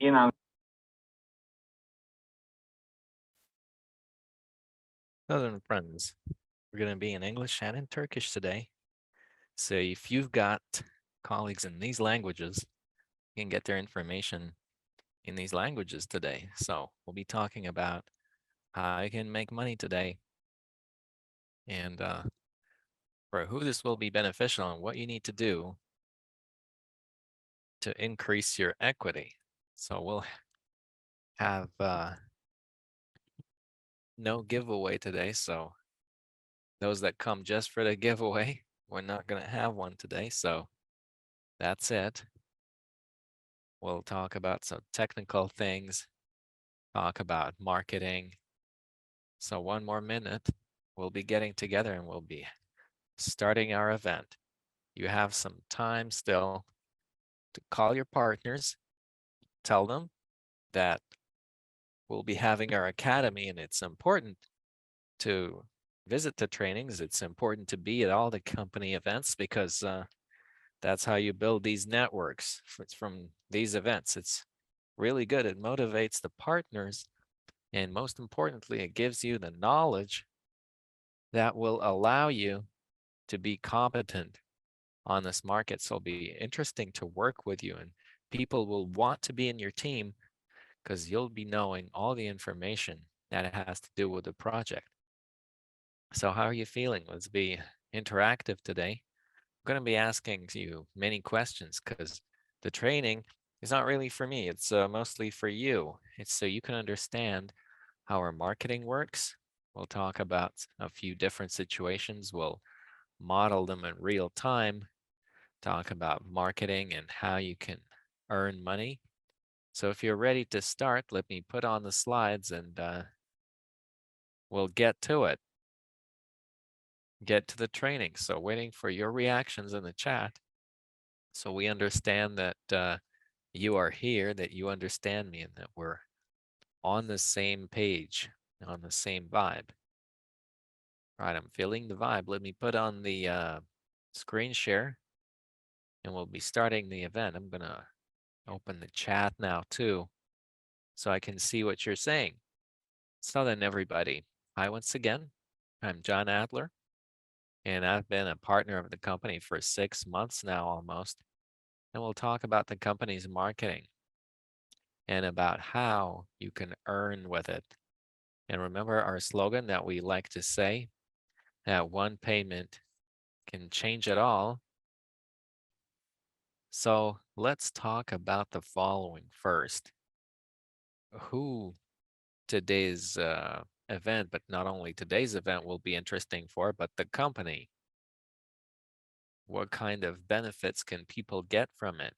inan Southern friends, we're going to be in English and in Turkish today. So if you've got colleagues in these languages, you can get their information in these languages today. So we'll be talking about how you can make money today and for who this will be beneficial and what you need to do to increase your equity. So we'll have no giveaway today. So those that come just for the giveaway, we're not going to have one today. So that's it. We'll talk about some technical things, talk about marketing. So one more minute, we'll be getting together and we'll be starting our event. You have some time still to call your partners, tell them that we'll be having our academy and it's important to visit the trainings. It's important to be at all the company events because that's how you build these networks. It's from these events. It's really good. It motivates the partners. And most importantly, it gives you the knowledge that will allow you to be competent on this market. So it'll be interesting to work with you, and people will want to be in your team because you'll be knowing all the information that has to do with the project. So, how are you feeling? Let's be interactive today. I'm going to be asking you many questions because the training is not really for me, it's mostly for you. It's so you can understand how our marketing works. We'll talk about a few different situations. We'll model them in real time, talk about marketing and how you can earn money. So if you're ready to start, let me put on the slides and we'll get to it, get to the training. So waiting for your reactions in the chat so we understand that you are here, that you understand me, and that we're on the same page, on the same vibe. All right, I'm feeling the vibe. Let me put on the screen share and we'll be starting the event. I'm going to open the chat now too so I can see what you're saying. So then, everybody, hi once again. I'm John Adler, and I've been a partner of the company for 6 months now almost. And we'll talk about the company's marketing and about how you can earn with it. And remember our slogan that we like to say that one payment can change it all. So let's talk about the following first. Who today's event, but not only today's event will be interesting for, but the company. What kind of benefits can people get from it?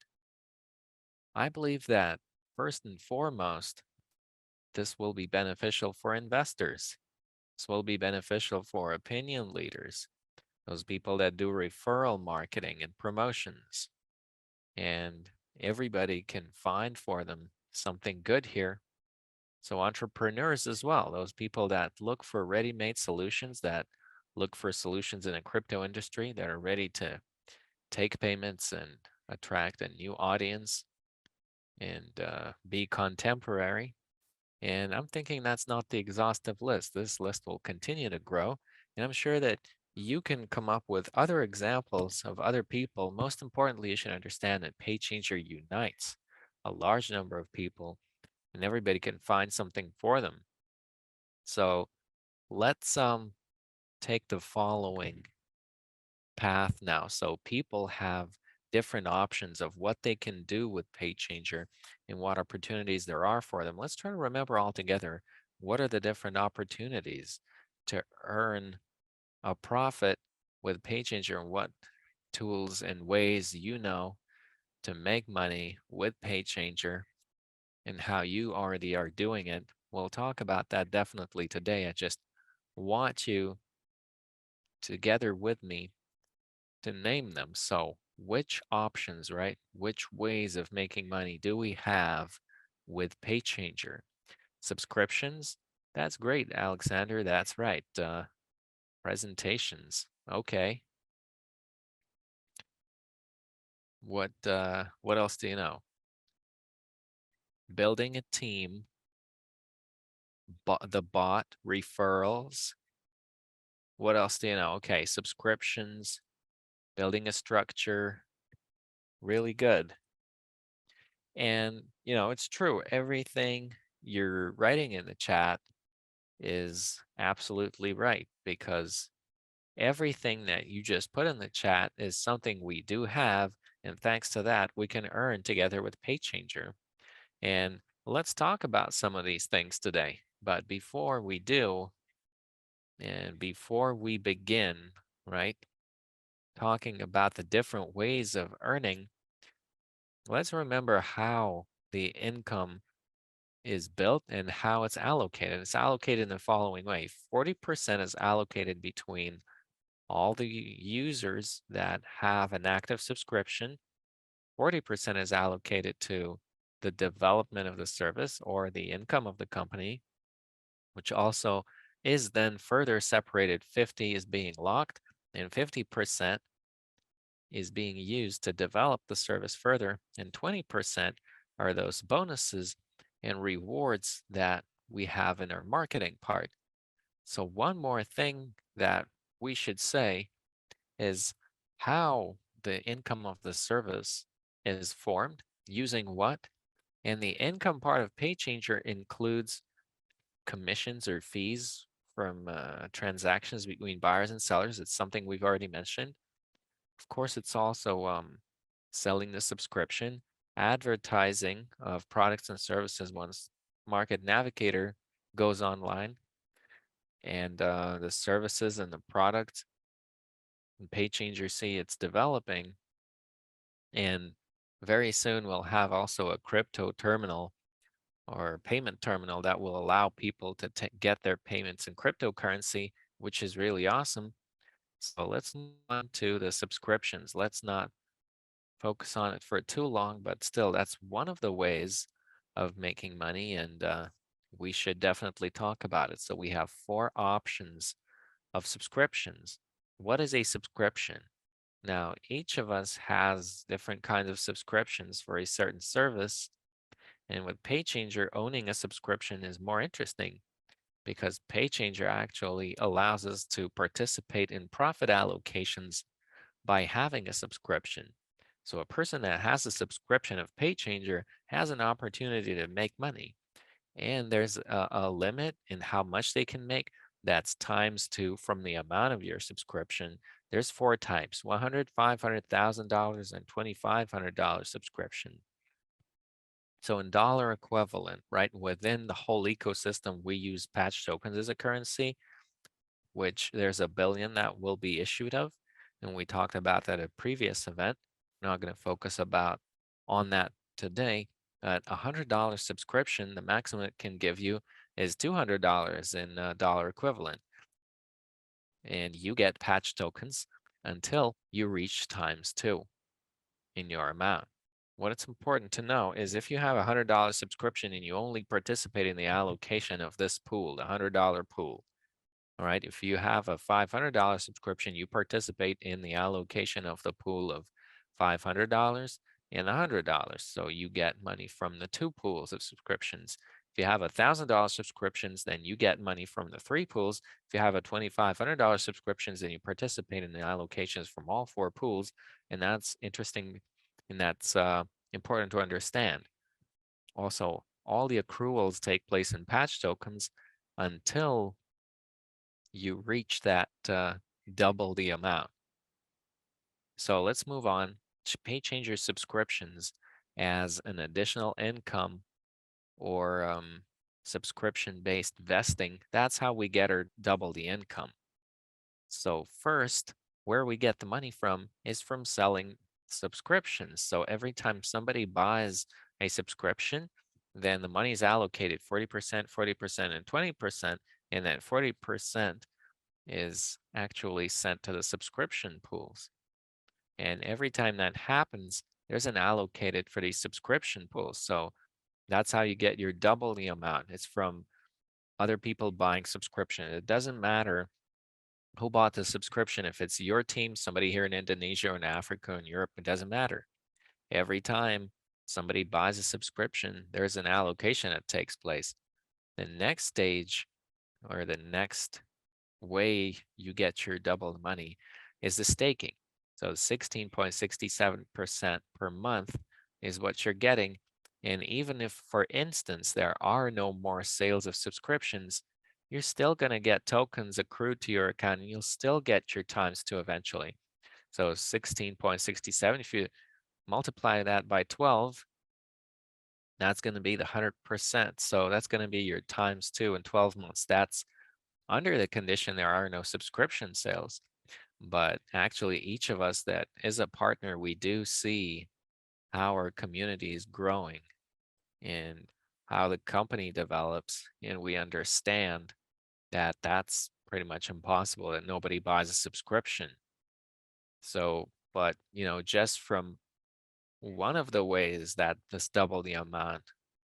I believe that first and foremost, this will be beneficial for investors. This will be beneficial for opinion leaders, those people that do referral marketing and promotions. And everybody can find for them something good here. So entrepreneurs as well, those people that look for ready-made solutions, that look for solutions in a crypto industry that are ready to take payments and attract a new audience and be contemporary. And I'm thinking that's not the exhaustive list. This list will continue to grow. And I'm sure that you can come up with other examples of other people. Most importantly, you should understand that PayChanger unites a large number of people and everybody can find something for them. So let's take the following path now. So people have different options of what they can do with PayChanger and what opportunities there are for them. Let's try to remember all together what are the different opportunities to earn a profit with PayChanger and what tools and ways you know to make money with PayChanger and how you already are doing it. We'll talk about that definitely today. I just want you together with me to name them. So, which options, right? Which ways of making money do we have with PayChanger? Subscriptions? That's great, Alexander. That's right. Presentations. Okay. What else do you know? building a team, the bot, referrals. What else do you know? Okay, subscriptions, building a structure, really good. And, it's true. Everything you're writing in the chat is absolutely right because everything that you just put in the chat is something we do have. And thanks to that, we can earn together with PayChanger. And let's talk about some of these things today. But before we do, and before we begin, right, talking about the different ways of earning, let's remember how the income is built and how it's allocated. It's allocated in the following way: 40% is allocated between all the users that have an active subscription, 40% is allocated to the development of the service or the income of the company, which also is then further separated. 50 is being locked, and 50% is being used to develop the service further, and 20% are those bonuses and rewards that we have in our marketing part. So, one more thing that we should say is how the income of the service is formed, using what, and the income part of PayChanger includes commissions or fees from transactions between buyers and sellers. It's something we've already mentioned. Of course, it's also selling the subscription, advertising of products and services once Market Navigator goes online, and the services and the product and PayChanger see it's developing. And very soon we'll have also a crypto terminal or payment terminal that will allow people to get their payments in cryptocurrency, which is really awesome. So let's move on to the subscriptions. Let's not focus on it for too long, but still, that's one of the ways of making money, and we should definitely talk about it. So we have four options of subscriptions. What is a subscription? Now, each of us has different kinds of subscriptions for a certain service. And with PayChanger, owning a subscription is more interesting because PayChanger actually allows us to participate in profit allocations by having a subscription. So a person that has a subscription of PayChanger has an opportunity to make money. And there's a limit in how much they can make. That's times two from the amount of your subscription. There's four types: 100, $500,000, and $2,500 subscription. So in dollar equivalent, right, within the whole ecosystem, we use patch tokens as a currency, which there's a billion that will be issued of. And we talked about that at a previous event. I'm not going to focus about on that today. At $100 subscription, the maximum it can give you is $200 in dollar equivalent. And you get patch tokens until you reach times two in your amount. What it's important to know is if you have a $100 subscription and you only participate in the allocation of this pool, the $100 pool, all right, if you have a $500 subscription, you participate in the allocation of the pool of $500 and $100. So you get money from the two pools of subscriptions. If you have $1,000 subscriptions, then you get money from the three pools. If you have a $2,500 subscriptions, then you participate in the allocations from all four pools. And that's interesting, and that's important to understand. Also, all the accruals take place in patch tokens until you reach that double the amount. So let's move on to PayChanger subscriptions as an additional income or subscription-based vesting. That's how we get our double the income. So first, where we get the money from is from selling subscriptions. So every time somebody buys a subscription, then the money is allocated 40%, 40%, and 20%, and that 40% is actually sent to the subscription pools. And every time that happens, there's an allocated for these subscription pools. So that's how you get your double the amount. It's from other people buying subscription. It doesn't matter who bought the subscription. If it's your team, somebody here in Indonesia or in Africa or in Europe, it doesn't matter. Every time Somebody buys a subscription, there's an allocation that takes place. The next stage or the next way you get your double the money is the staking. So 16.67% per month is what you're getting. And even if, for instance, there are no more sales of subscriptions, you're still going to get tokens accrued to your account and you'll still get your times two eventually. So 16.67, if you multiply that by 12, that's going to be the 100%. So that's going to be your times two in 12 months. That's under the condition there are no subscription sales. But actually, each of us that is a partner, we do see how our community is growing and how the company develops. And we understand that that's pretty much impossible, that nobody buys a subscription. So, but, just from one of the ways that this double the amount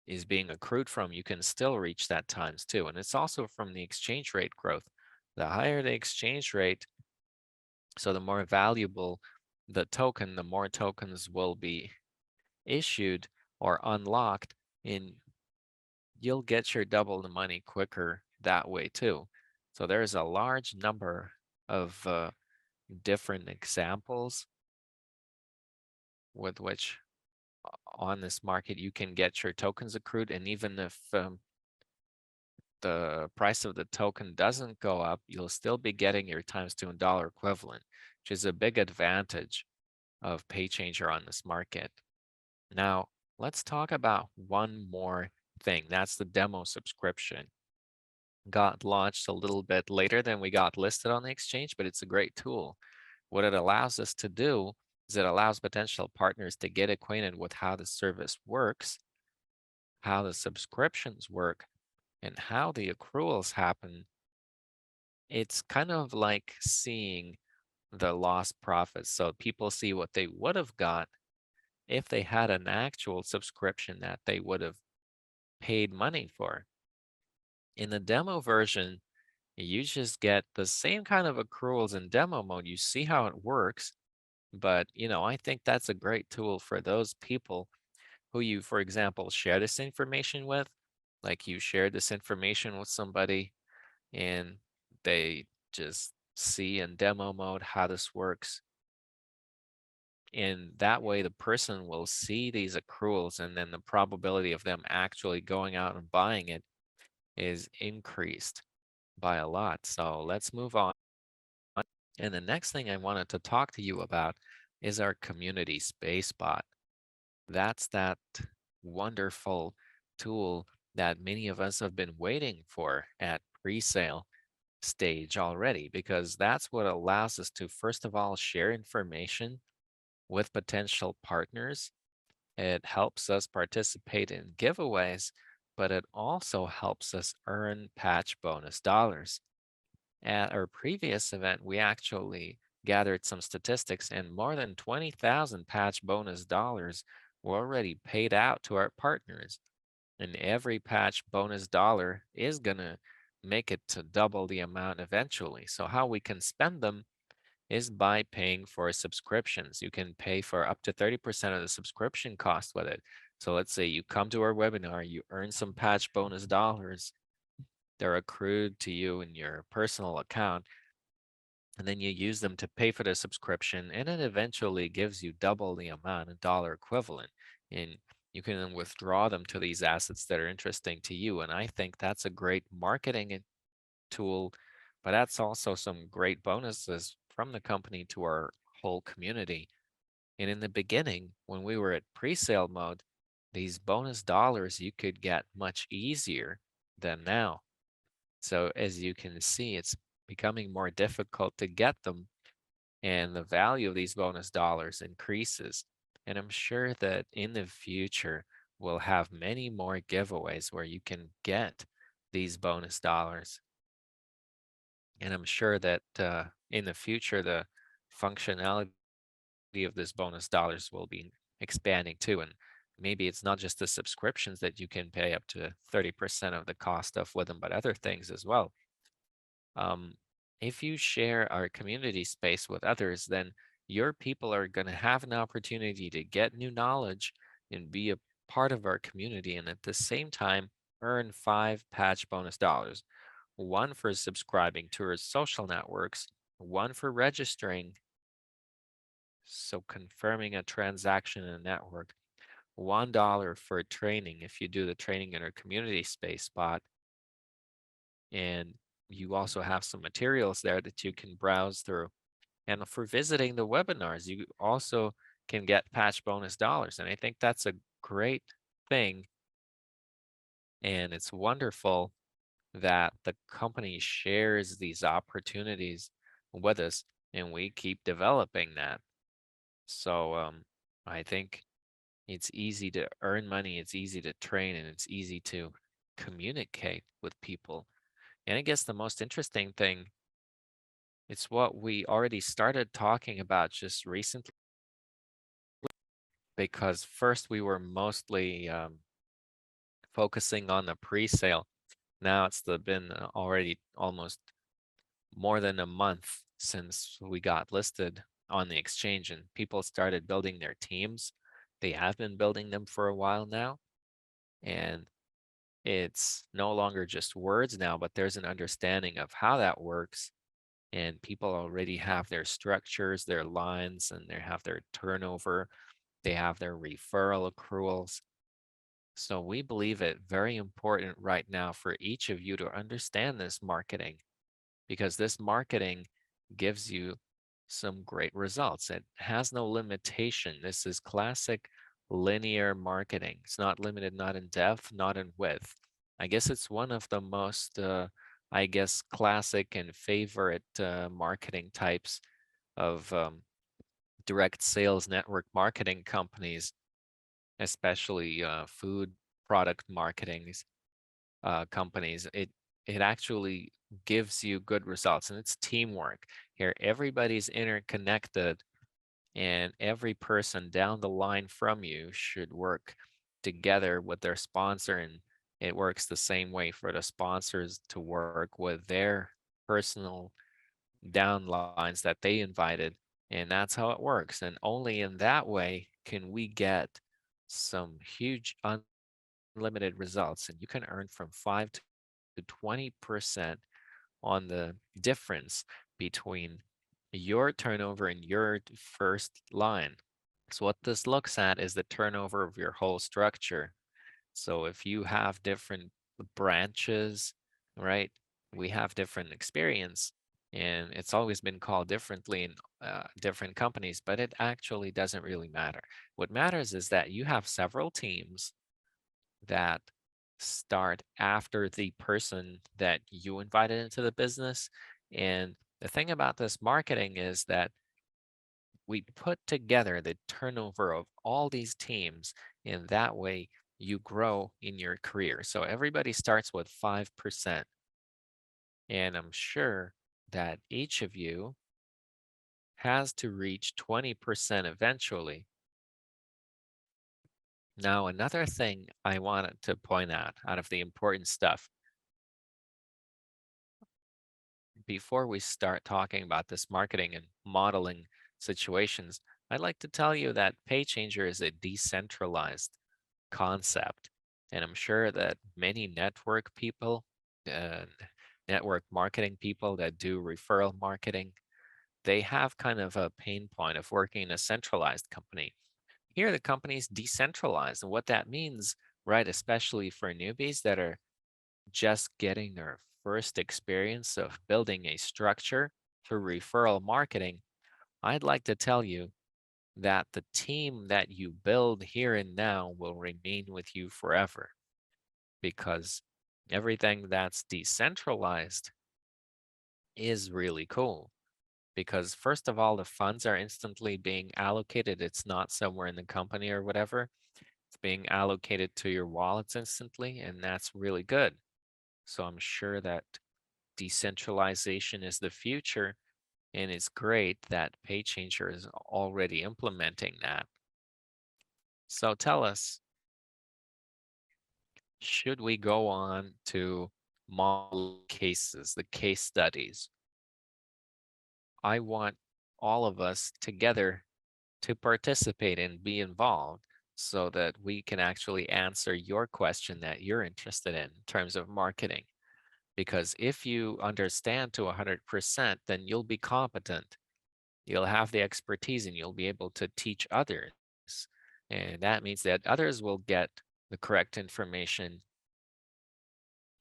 is being accrued from, you can still reach that times two. And it's also from the exchange rate growth. The higher the exchange rate, so the more valuable the token, the more tokens will be issued or unlocked, and you'll get your double the money quicker that way too. So there's a large number of different examples with which on this market you can get your tokens accrued, and even if the price of the token doesn't go up, you'll still be getting your times two in dollar equivalent, which is a big advantage of PayChanger on this market. Now, let's talk about one more thing. That's the demo subscription. Got launched a little bit later than we got listed on the exchange, but it's a great tool. What it allows us to do is it allows potential partners to get acquainted with how the service works, how the subscriptions work, and how the accruals happen. It's kind of like seeing the lost profits. So people see what they would have got if they had an actual subscription that they would have paid money for. In the demo version, you just get the same kind of accruals in demo mode. You see how it works, but I think that's a great tool for those people who you, for example, share this information with. Like you shared this information with somebody and they just see in demo mode how this works. And that way, the person will see these accruals, and then the probability of them actually going out and buying it is increased by a lot. So let's move on. And the next thing I wanted to talk to you about is our community space bot. That's that wonderful tool that many of us have been waiting for at pre-sale stage already, because that's what allows us to, first of all, share information with potential partners. It helps us participate in giveaways, but it also helps us earn patch bonus dollars. At our previous event, we actually gathered some statistics, and more than 20,000 patch bonus dollars were already paid out to our partners. And every patch bonus dollar is going to make it to double the amount eventually. So, how we can spend them is by paying for subscriptions. You can pay for up to 30% of the subscription cost with it. So let's say you come to our webinar, you earn some patch bonus dollars. They're accrued to you in your personal account, and then you use them to pay for the subscription, and it eventually gives you double the amount of dollar equivalent. And you can then withdraw them to these assets that are interesting to you. And I think that's a great marketing tool, but that's also some great bonuses from the company to our whole community. And in the beginning, when we were at pre-sale mode, these bonus dollars you could get much easier than now. So as you can see, it's becoming more difficult to get them, and the value of these bonus dollars increases. And I'm sure that in the future, we'll have many more giveaways where you can get these bonus dollars. And I'm sure that in the future, the functionality of this bonus dollars will be expanding too. And maybe it's not just the subscriptions that you can pay up to 30% of the cost of with them, but other things as well. Um, if you share our community space with others, then your people are going to have an opportunity to get new knowledge and be a part of our community, and at the same time earn 5 patch bonus dollars, one for subscribing to our social networks, one for registering, so confirming a transaction in a network, $1 for training if you do the training in our community space spot. And you also have some materials there that you can browse through. And for visiting the webinars, you also can get patch bonus dollars. And I think that's a great thing. And it's wonderful that the company shares these opportunities with us and we keep developing that. So I think it's easy to earn money, it's easy to train, and it's easy to communicate with people. And I guess the most interesting thing, it's what we already started talking about just recently, because first we were mostly focusing on the pre-sale. Now been already almost more than a month since we got listed on the exchange and people started building their teams. They have been building them for a while now, and it's no longer just words now, but there's an understanding of how that works. And people already have their structures, their lines, and they have their turnover. They have their referral accruals. So we believe it very important right now for each of you to understand this marketing, because this marketing gives you some great results. It has no limitation. This is classic linear marketing. It's not limited, not in depth, not in width. I guess it's one of the most, classic and favorite marketing types of direct sales network marketing companies, especially food product marketing companies. It actually gives you good results, and it's teamwork. Here everybody's interconnected, and every person down the line from you should work together with their sponsor, and it works the same way for the sponsors to work with their personal downlines that they invited. And that's how it works, and only in that way can we get some huge unlimited results. And you can earn from 5 to 20% on the difference between your turnover and your first line. So what this looks at is the turnover of your whole structure. So if you have different branches, right, we have different experience, and it's always been called differently in different companies, but it actually doesn't really matter. What matters is that you have several teams that start after the person that you invited into the business. And the thing about this marketing is that we put together the turnover of all these teams, and that way you grow in your career. So everybody starts with 5%. And I'm sure that each of you has to reach 20% eventually. Now, another thing I wanted to point out of the important stuff, before we start talking about this marketing and modeling situations, I'd like to tell you that PayChanger is a decentralized concept. And I'm sure that many network people, uh, network marketing people that do referral marketing, they have kind of a pain point of working in a centralized company. Here, the company's decentralized. And what that means, right, especially for newbies that are just getting their first experience of building a structure through referral marketing, I'd like to tell you that the team that you build here and now will remain with you forever, because everything that's decentralized is really cool. Because, first of all, the funds are instantly being allocated. It's not somewhere in the company or whatever. It's being allocated to your wallets instantly, and that's really good. So I'm sure that decentralization is the future, and it's great that PayChanger is already implementing that. So tell us, should we go on to model cases, the case studies? I want all of us together to participate and be involved. so that we can actually answer your question that you're interested in terms of marketing. Because if you understand to 100%, then you'll be competent. You'll have the expertise and you'll be able to teach others. And that means that others will get the correct information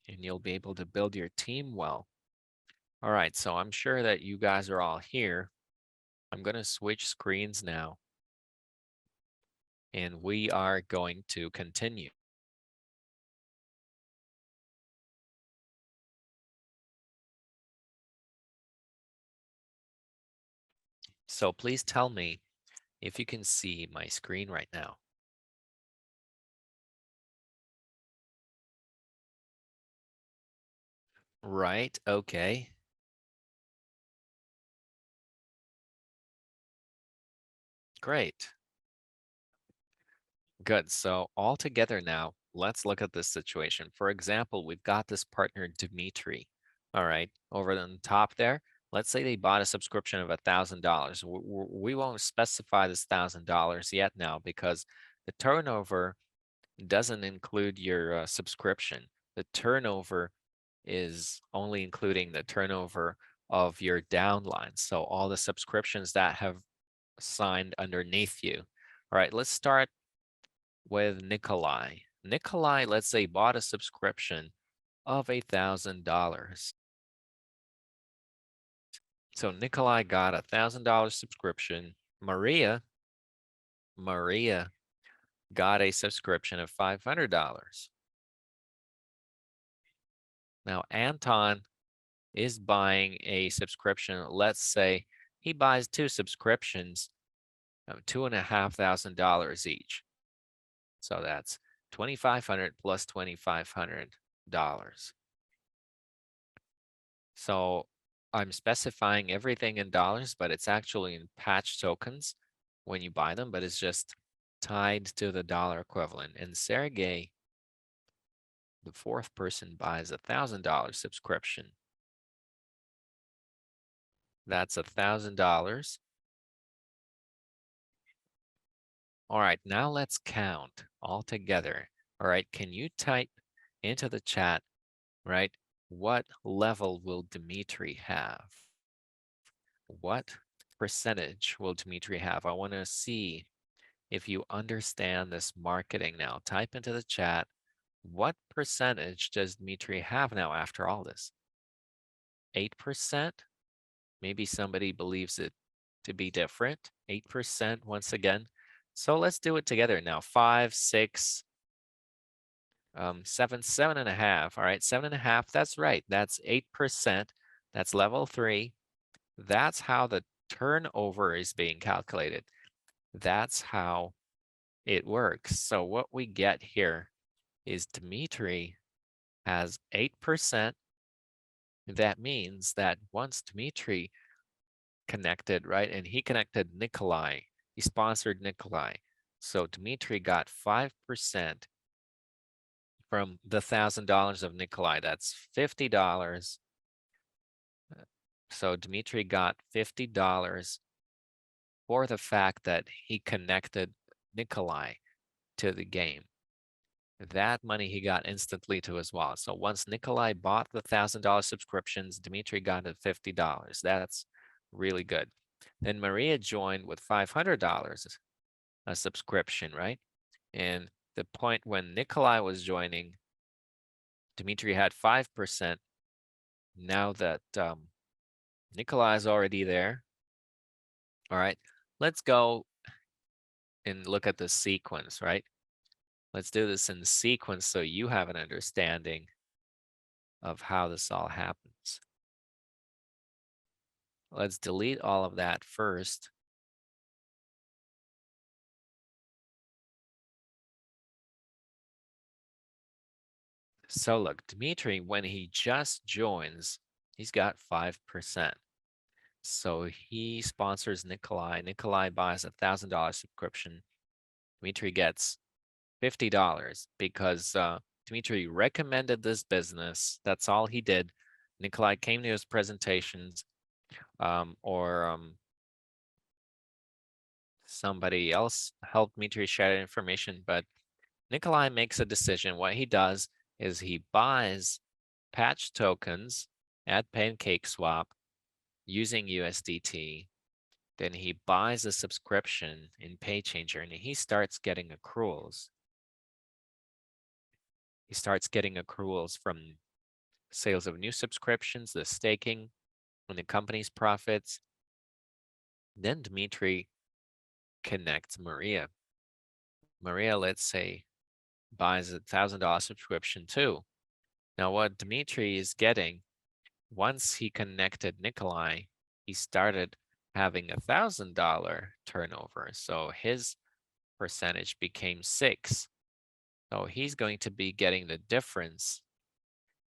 and you'll be able to build your team well. All right, so I'm sure that you guys are all here. I'm going to switch screens now and we are going to continue. So please tell me if you can see my screen right now. Right, okay. Great. Good. So all together now, let's look at this situation. For example, we've got this partner, Dimitri. All right, over on the top there, let's say they bought a subscription of $1,000. We won't specify this $1,000 yet now because the turnover doesn't include your subscription. The turnover is only including the turnover of your downline. So all the subscriptions that have signed underneath you. All right, let's start with Nikolai. Nikolai, let's say, bought a subscription of $1,000. So Nikolai got $1,000 subscription. Maria got a subscription of $500. Now Anton is buying a subscription. Let's say he buys 2 subscriptions of $2,500 each. So that's $2,500 plus $2,500. So I'm specifying everything in dollars, but it's actually in patch tokens when you buy them, but it's just tied to the dollar equivalent. And Sergey, the 4th person, buys $1,000 subscription. That's $1,000. All right, now let's count all together. All right, can you type into the chat, right? What level will Dimitri have? What percentage will Dimitri have? I want to see if you understand this marketing now. Type into the chat, what percentage does Dimitri have now after all this? 8%? Maybe somebody believes it to be different. 8% once again. So let's do it together now. 5, 6, 7, 7.5. All right, 7.5. That's right. That's 8%. That's level 3. That's how the turnover is being calculated. That's how it works. So what we get here is Dimitri has 8%. That means that once Dimitri connected, right, and he connected Nikolai, he sponsored Nikolai. So Dimitri got 5% from the $1,000 of Nikolai. That's $50. So Dimitri got $50 for the fact that he connected Nikolai to the game. That money he got instantly to his wallet. So once Nikolai bought the $1,000 subscriptions, Dimitri got it $50. That's really good. Then Maria joined with $500 a subscription, right? And the point when Nikolai was joining, Dimitri had 5%. Now that Nikolai is already there, all right, let's go and look at the sequence, right? Let's do this in sequence so you have an understanding of how this all happens. Let's delete all of that first. So look, Dimitri, when he just joins, he's got 5%. So he sponsors Nikolai. Nikolai buys $1,000 subscription. Dimitri gets $50 because Dimitri recommended this business. That's all he did. Nikolai came to his presentations or somebody else helped Dmitry share that information, but Nikolai makes a decision. What he does is he buys patch tokens at PancakeSwap using USDT. Then he buys a subscription in PayChanger and he starts getting accruals. He starts getting accruals from sales of new subscriptions, the staking, and the company's profits. Then Dmitry connects Maria. Maria, let's say, buys a $1,000 subscription too. Now, what Dmitry is getting, once he connected Nikolai, he started having $1,000 turnover. So his percentage became 6. So he's going to be getting the difference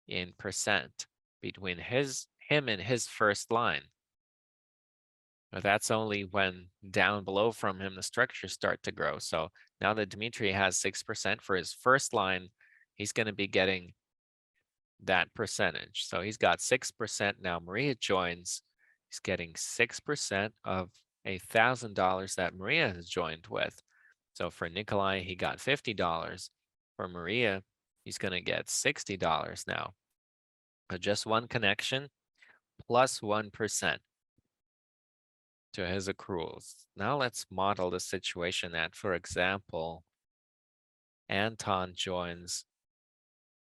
in percent between him and his first line. But that's only when down below from him the structures start to grow. So now that Dmitry has 6% for his first line, he's going to be getting that percentage. So he's got 6%. Now Maria joins. He's getting 6% of $1,000 that Maria has joined with. So for Nikolai, he got $50. For Maria, he's going to get $60 now. But just one connection plus 1% to his accruals. Now let's model the situation that, for example, Anton joins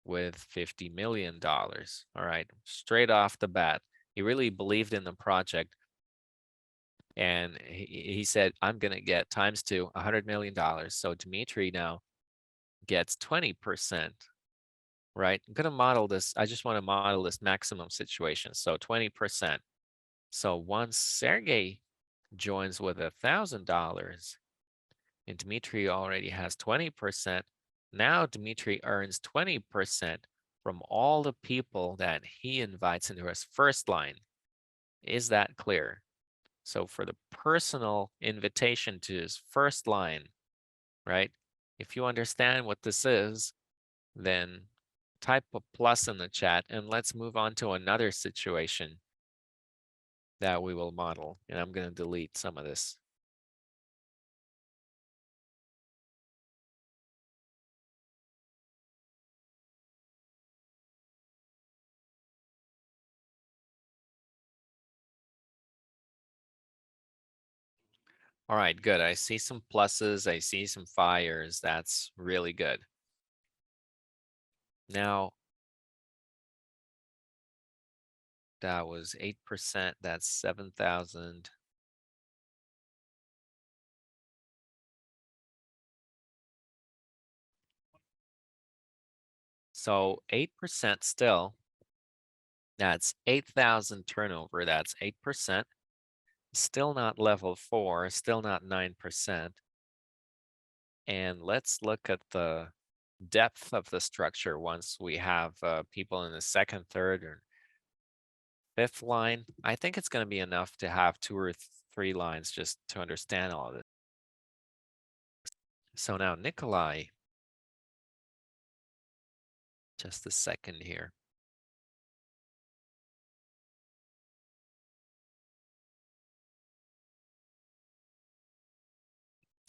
with $50 million. All right, straight off the bat, he really believed in the project. And he said, I'm going to get times 2, $100 million. So Dmitry now gets 20%, right? I'm going to model this. I just want to model this maximum situation. So 20%. So once Sergey joins with $1,000 and Dmitry already has 20%, now Dmitry earns 20% from all the people that he invites into his first line. Is that clear? So for the personal invitation to his first line, right? If you understand what this is, then type a plus in the chat and let's move on to another situation that we will model. And I'm going to delete some of this. All right, good. I see some pluses. I see some fires. That's really good. Now, that was 8%. That's 7,000. So 8% still. That's 8,000 turnover. That's 8%. Still not level 4. Still not 9%. And let's look at the depth of the structure once we have people in the second, third, or fifth line. I think it's going to be enough to have 2 or 3 lines just to understand all of this. So now Nikolai, just a second here.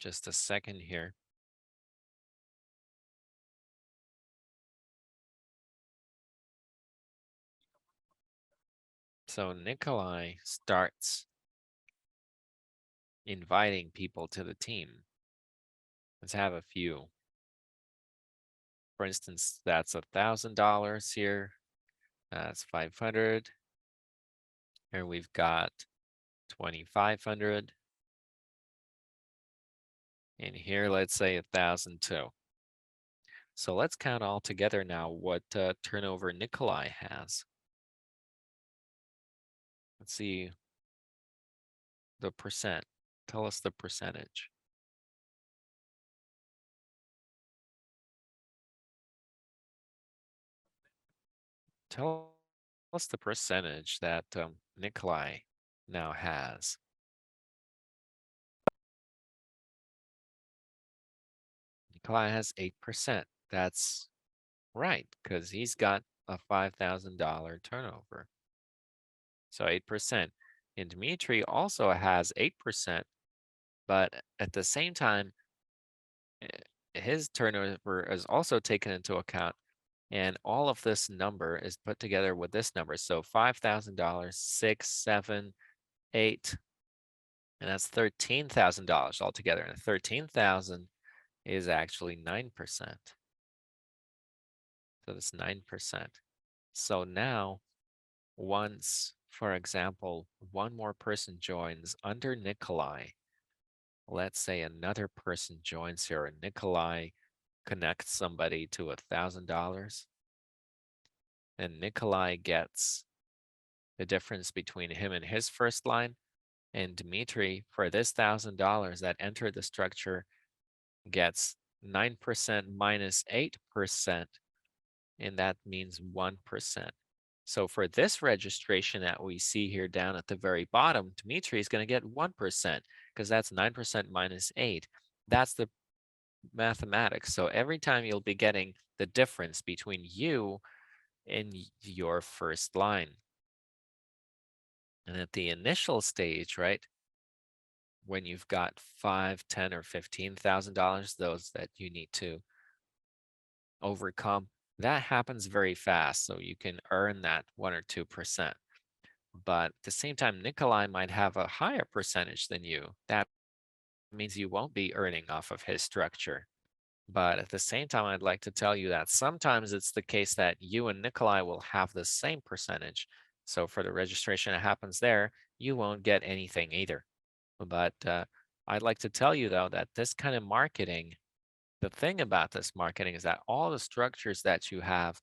Just a second here. So Nikolai starts inviting people to the team. Let's have a few. For instance, that's $1,000 here. That's 500. Here we've got 2,500. And here, let's say 1,002. So let's count all together now what turnover Nikolai has. Let's see the percent. Tell us the percentage. Tell us the percentage that Nikolai now has. Nikolai has 8%. That's right, because he's got a $5,000 turnover. So 8%. And Dmitry also has 8%, But at the same time, his turnover is also taken into account. And all of this number is put together with this number. So $5,000, 6, 7, 8, and that's $13,000 altogether. And 13,000 is actually 9%. So that's 9%. So now, once, for example, one more person joins under Nikolai, let's say another person joins here and Nikolai connects somebody to $1,000, and Nikolai gets the difference between him and his first line, and Dmitry, for this $1,000 that entered the structure, gets 9% minus 8%, and that means 1%. So for this registration that we see here down at the very bottom, Dmitry is going to get 1% because that's 9% minus 8. That's the mathematics. So every time you'll be getting the difference between you and your first line. And at the initial stage, right, when you've got 5, 10, or $15,000, those that you need to overcome, that happens very fast. So you can earn that 1 or 2%. But at the same time, Nikolai might have a higher percentage than you. That means you won't be earning off of his structure. But at the same time, I'd like to tell you that sometimes it's the case that you and Nikolai will have the same percentage. So for the registration that happens there, you won't get anything either. But I'd like to tell you, though, that this kind of marketing, the thing about this marketing is that all the structures that you have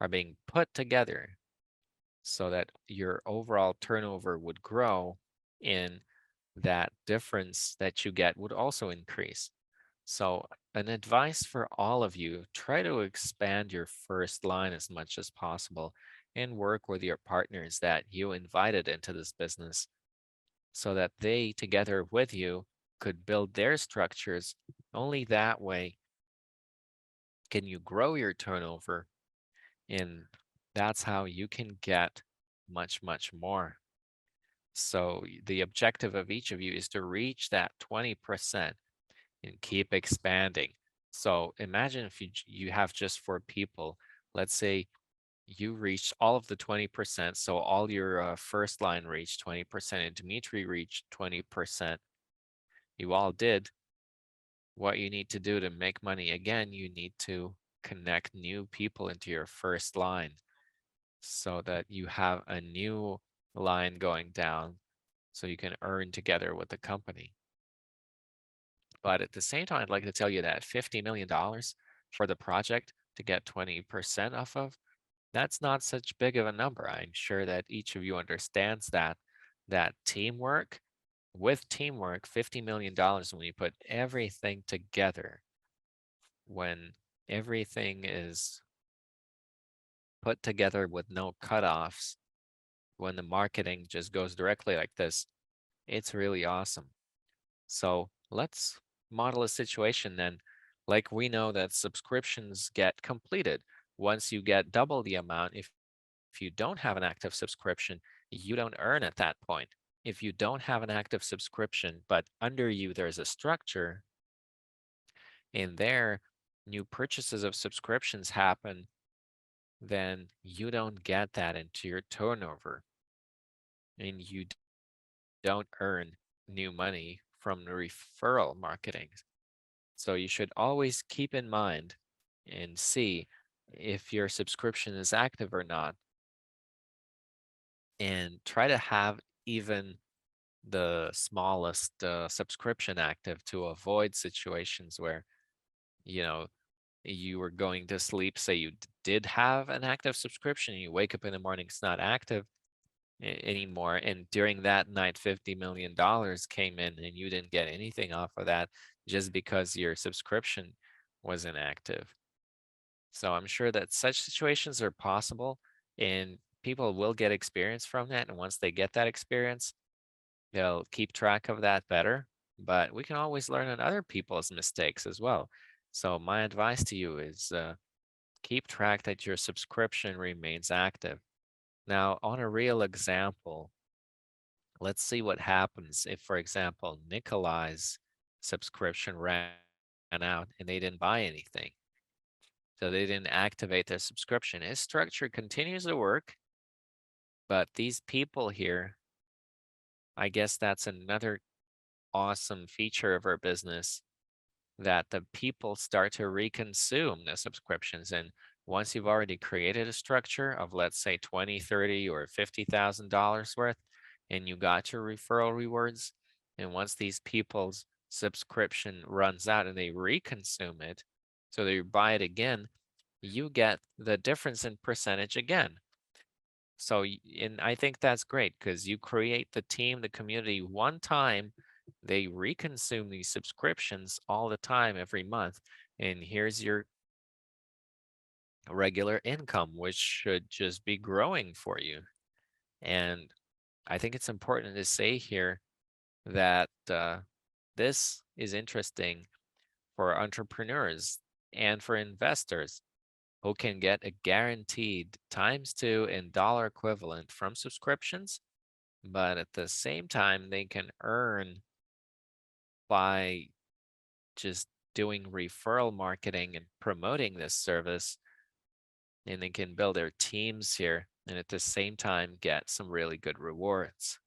are being put together so that your overall turnover would grow, and that difference that you get would also increase. So, an advice for all of you, try to expand your first line as much as possible and work with your partners that you invited into this business so that they, together with you, could build their structures. Only that way can you grow your turnover, and that's how you can get much, much more. So, the objective of each of you is to reach that 20% and keep expanding. So imagine if you have just 4 people. Let's say you reached all of the 20%. So all your first line reached 20% and Dimitri reached 20%. You all did. What you need to do to make money again, you need to connect new people into your first line so that you have a new line going down so you can earn together with the company. But at the same time, I'd like to tell you that $50 million for the project to get 20% off of, that's not such big of a number. I'm sure that each of you understands that teamwork, with teamwork, $50 million, when you put everything together, when everything is put together with no cutoffs, when the marketing just goes directly like this, it's really awesome. So let's model a situation then. Like we know that subscriptions get completed once you get double the amount. If you don't have an active subscription, you don't earn at that point. If you don't have an active subscription, but under you there's a structure, and there new purchases of subscriptions happen, then you don't get that into your turnover, and you don't earn new money from the referral marketing. So you should always keep in mind and see if your subscription is active or not, and try to have even the smallest subscription active to avoid situations where, you know, you were going to sleep, say you did have an active subscription, and you wake up in the morning, it's not active anymore. And during that night, $50 million came in and you didn't get anything off of that just because your subscription was inactive. So I'm sure that such situations are possible and people will get experience from that. And once they get that experience, they'll keep track of that better. But we can always learn on other people's mistakes as well. So my advice to you is keep track that your subscription remains active. Now, on a real example, let's see what happens if, for example, Nikolai's subscription ran out and they didn't buy anything. So they didn't activate their subscription. His structure continues to work, but these people here, I guess that's another awesome feature of our business, that the people start to reconsume the subscriptions. And once you've already created a structure of, let's say, 20, 30, or $50,000 worth, and you got your referral rewards, and once these people's subscription runs out and they reconsume it, so they buy it again, you get the difference in percentage again. So, and I think that's great because you create the team, the community one time, they reconsume these subscriptions all the time, every month. And here's your regular income, which should just be growing for you. And I think it's important to say here that this is interesting for entrepreneurs and for investors who can get a guaranteed times two in dollar equivalent from subscriptions, but at the same time, they can earn by just doing referral marketing and promoting this service, and they can build their teams here and at the same time get some really good rewards.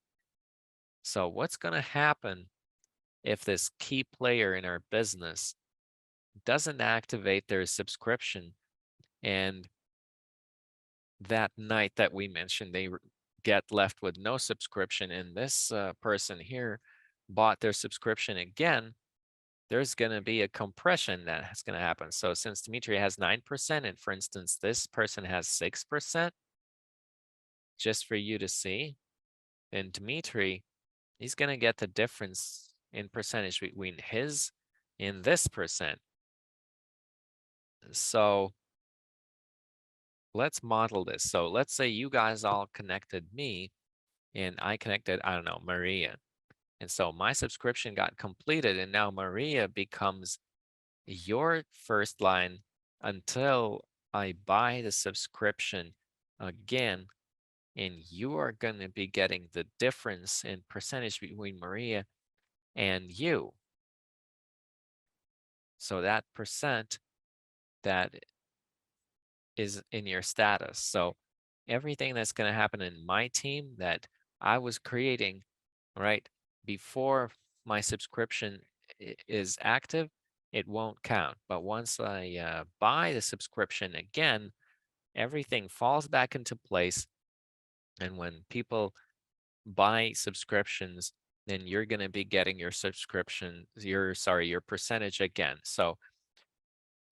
So, what's going to happen if this key player in our business doesn't activate their subscription, and that night that we mentioned, they get left with no subscription, and this person here bought their subscription again? There's going to be a compression that's going to happen. So since Dimitri has 9%, and for instance, this person has 6%, just for you to see, then Dimitri, he's going to get the difference in percentage between his and this percent. So let's model this. So let's say you guys all connected me and I connected, I don't know, Maria. And so my subscription got completed, and now Maria becomes your first line until I buy the subscription again, and you are going to be getting the difference in percentage between Maria and you. So that percent that is in your status. So everything that's going to happen in my team that I was creating, right, before my subscription is active, it won't count. But once I buy the subscription again, everything falls back into place. And when people buy subscriptions, then you're going to be getting your subscription, your percentage again. So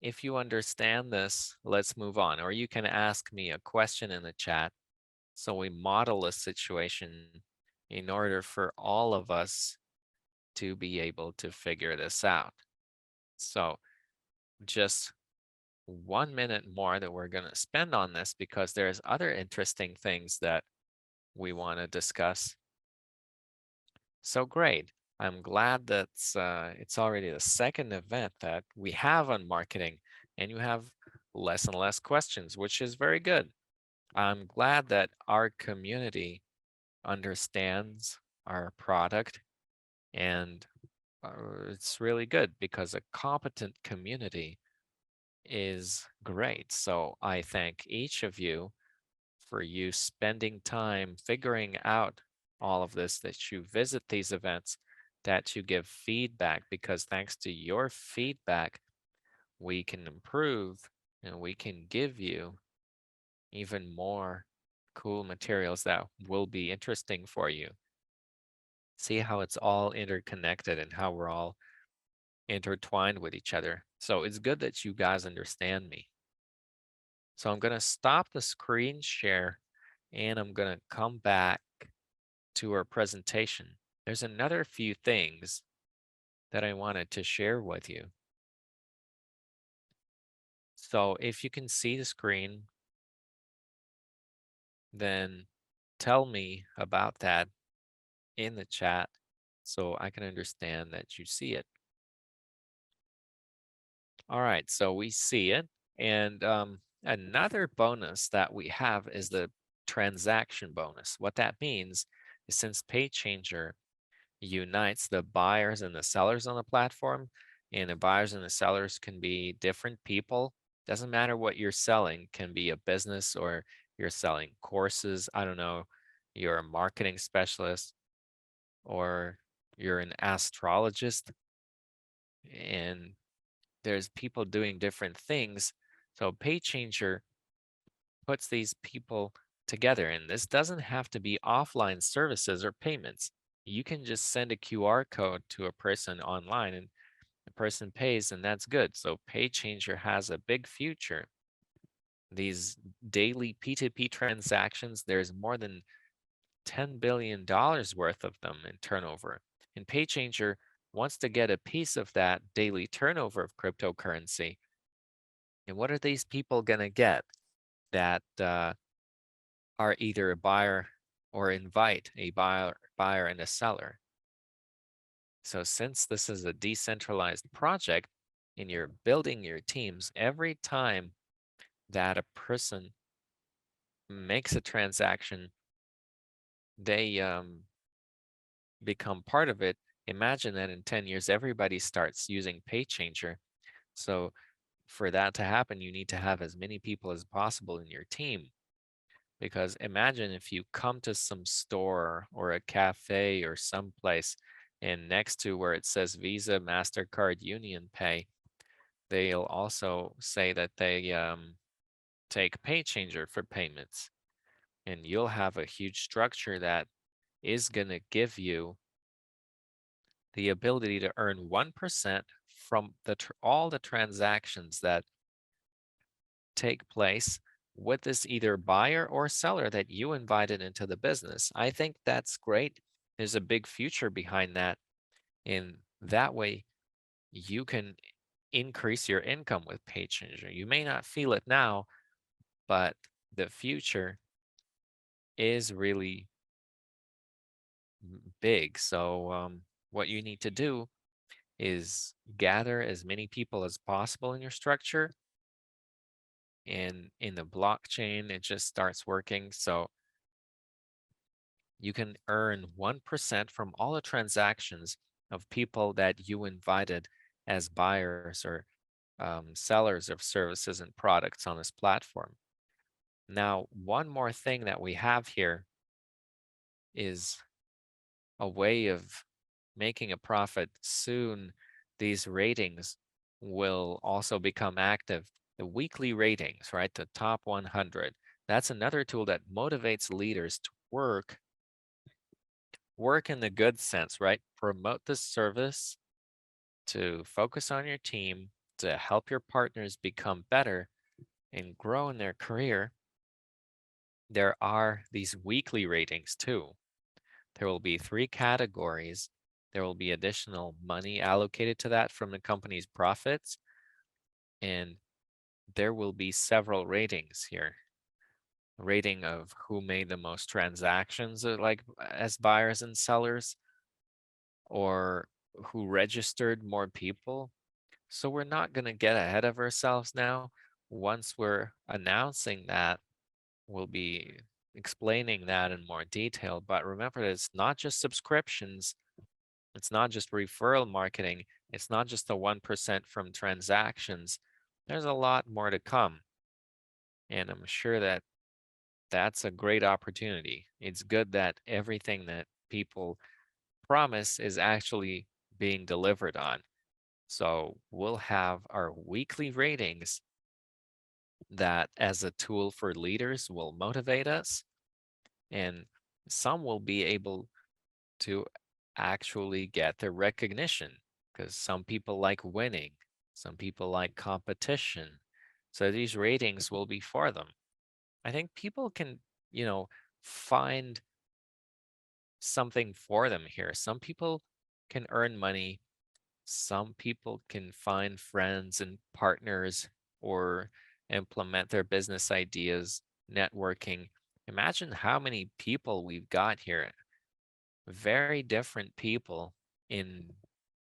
if you understand this, let's move on. Or you can ask me a question in the chat so we model a situation in order for all of us to be able to figure this out. So just 1 minute more that we're going to spend on this, because there's other interesting things that we want to discuss. So great. I'm glad that it's already the second event that we have on marketing, and you have less and less questions, which is very good. I'm glad that our community understands our product, and it's really good because a competent community is great. So I thank each of you for you spending time figuring out all of this, that you visit these events, that you give feedback, because thanks to your feedback, we can improve and we can give you even more cool materials that will be interesting for you. See how it's all interconnected and how we're all intertwined with each other. So it's good that you guys understand me. So I'm going to stop the screen share and I'm going to come back to our presentation. There's another few things that I wanted to share with you. So if you can see the screen, then tell me about that in the chat so I can understand that you see it. All right, so we see it. And another bonus that we have is the transaction bonus. What that means is, since PayChanger unites the buyers and the sellers on the platform. And the buyers and the sellers can be different people. Doesn't matter what you're selling, can be a business or you're selling courses. I don't know, you're a marketing specialist or you're an astrologist, and there's people doing different things. So PayChanger puts these people together, and this doesn't have to be offline services or payments. You can just send a QR code to a person online and the person pays, and that's good. So PayChanger has a big future. These daily P2P transactions, there's more than $10 billion worth of them in turnover. And PayChanger wants to get a piece of that daily turnover of cryptocurrency. And what are these people going to get that are either a buyer or invite a buyer and a seller? So since this is a decentralized project and you're building your teams, every time that a person makes a transaction, they become part of it. Imagine that in 10 years, everybody starts using PayChanger. So for that to happen, you need to have as many people as possible in your team. Because imagine if you come to some store or a cafe or someplace, and next to where it says Visa, MasterCard, Union Pay, they'll also say that they take PayChanger for payments. And you'll have a huge structure that is going to give you the ability to earn 1% from all the transactions that take place with this either buyer or seller that you invited into the business. I think that's great. There's a big future behind that. In that way, you can increase your income with PayChanger. You may not feel it now, but the future is really big. So, what you need to do is gather as many people as possible in your structure. And in the blockchain, it just starts working. So you can earn 1% from all the transactions of people that you invited as buyers or sellers of services and products on this platform. Now, one more thing that we have here is a way of making a profit. Soon, these ratings will also become active. The weekly ratings, right? The top 100. That's another tool that motivates leaders to work in the good sense, right? Promote the service, to focus on your team, to help your partners become better and grow in their career. There are these weekly ratings too. There will be three categories. There will be additional money allocated to that from the company's profits, and there will be several ratings here. Rating of who made the most transactions, like as buyers and sellers, or who registered more people. So we're not going to get ahead of ourselves now. Once we're announcing that, we'll be explaining that in more detail. But remember that it's not just subscriptions, it's not just referral marketing, it's not just the 1% from transactions. There's a lot more to come. And I'm sure that that's a great opportunity. It's good that everything that people promise is actually being delivered on. So we'll have our weekly ratings that, as a tool for leaders, will motivate us, and some will be able to actually get the recognition because some people like winning, some people like competition. So these ratings will be for them. I think people can, you know, find something for them here. Some people can earn money, some people can find friends and partners or implement their business ideas, networking. Imagine how many people we've got here. Very different people in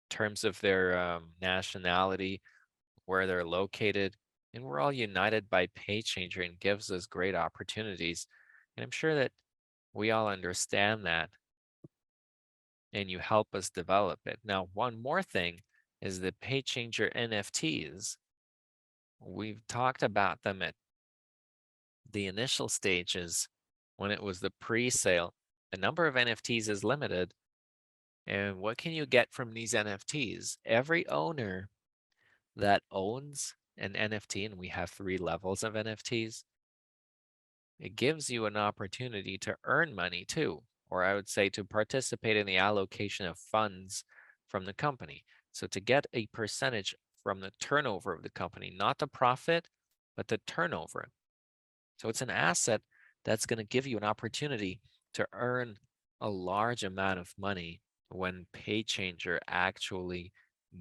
terms of their nationality, where they're located, and we're all united by PayChanger and gives us great opportunities. And I'm sure that we all understand that. and you help us develop it. Now, one more thing is the PayChanger NFTs. We've talked about them at the initial stages when it was the pre-sale. The number of NFTs is limited. And what can you get from these NFTs? Every owner that owns an NFT, and we have 3 levels of NFTs, it gives you an opportunity to earn money too, or I would say to participate in the allocation of funds from the company. So to get a percentage from the turnover of the company, not the profit, but the turnover. So it's an asset that's going to give you an opportunity to earn a large amount of money when PayChanger actually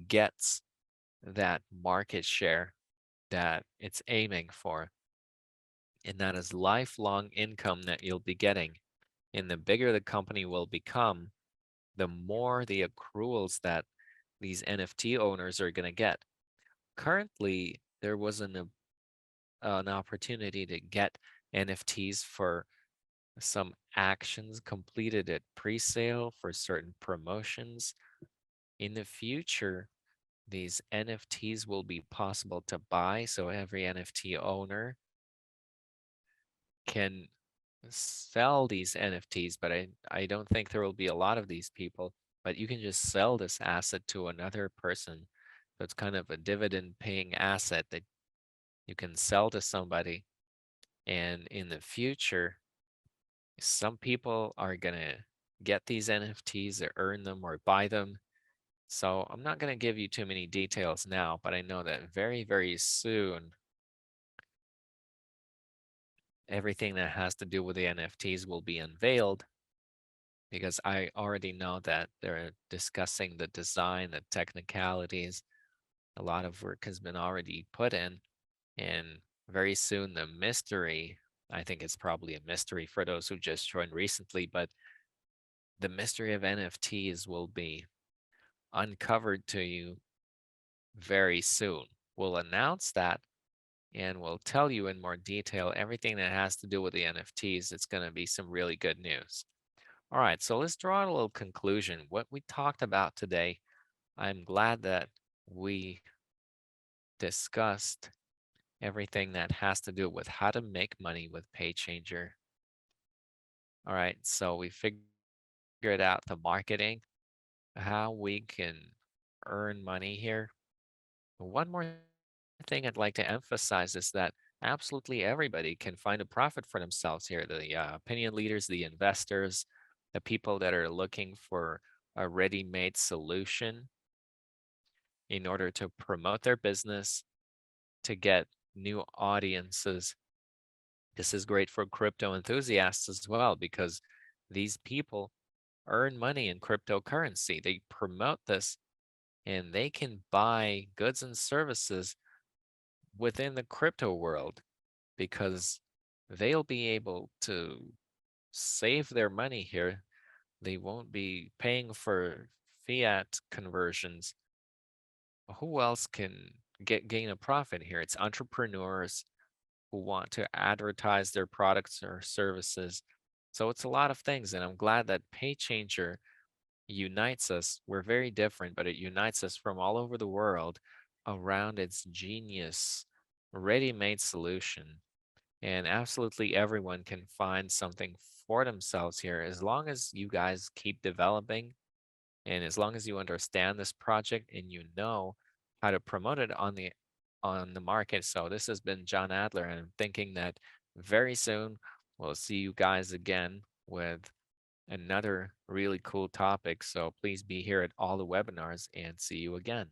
gets that market share that it's aiming for. And that is lifelong income that you'll be getting. And the bigger the company will become, the more the accruals that these NFT owners are going to get. Currently, there was an opportunity to get NFTs for some actions completed at pre-sale for certain promotions. In the future, these NFTs will be possible to buy, so every NFT owner can sell these NFTs, but I don't think there will be a lot of these people, but you can just sell this asset to another person. So it's kind of a dividend paying asset that you can sell to somebody. And in the future, some people are going to get these NFTs or earn them or buy them. So I'm not going to give you too many details now, but I know that very, very soon, everything that has to do with the NFTs will be unveiled because I already know that they're discussing the design, the technicalities. A lot of work has been already put in, and very soon the mystery, I think it's probably a mystery for those who just joined recently, but the mystery of NFTs will be uncovered to you very soon. We'll announce that and we'll tell you in more detail everything that has to do with the NFTs. It's going to be some really good news. All right, so let's draw a little conclusion. What we talked about today, I'm glad that we discussed everything that has to do with how to make money with PayChanger. All right, so we figured out the marketing, how we can earn money here. One more thing I'd like to emphasize is that absolutely everybody can find a profit for themselves here. The opinion leaders, the investors, the people that are looking for a ready-made solution in order to promote their business, to get new audiences. This is great for crypto enthusiasts as well because these people earn money in cryptocurrency. They promote this and they can buy goods and services within the crypto world because they'll be able to save their money here. They won't be paying for fiat conversions. Who else can gain a profit here? It's entrepreneurs who want to advertise their products or services. So it's a lot of things, and I'm glad that PayChanger unites us. We're very different, but it unites us from all over the world around its genius, ready-made solution. And absolutely everyone can find something for themselves here as long as you guys keep developing and as long as you understand this project and you know how to promote it on the market. So this has been John Adler, and I'm thinking that very soon we'll see you guys again with another really cool topic. So please be here at all the webinars and see you again.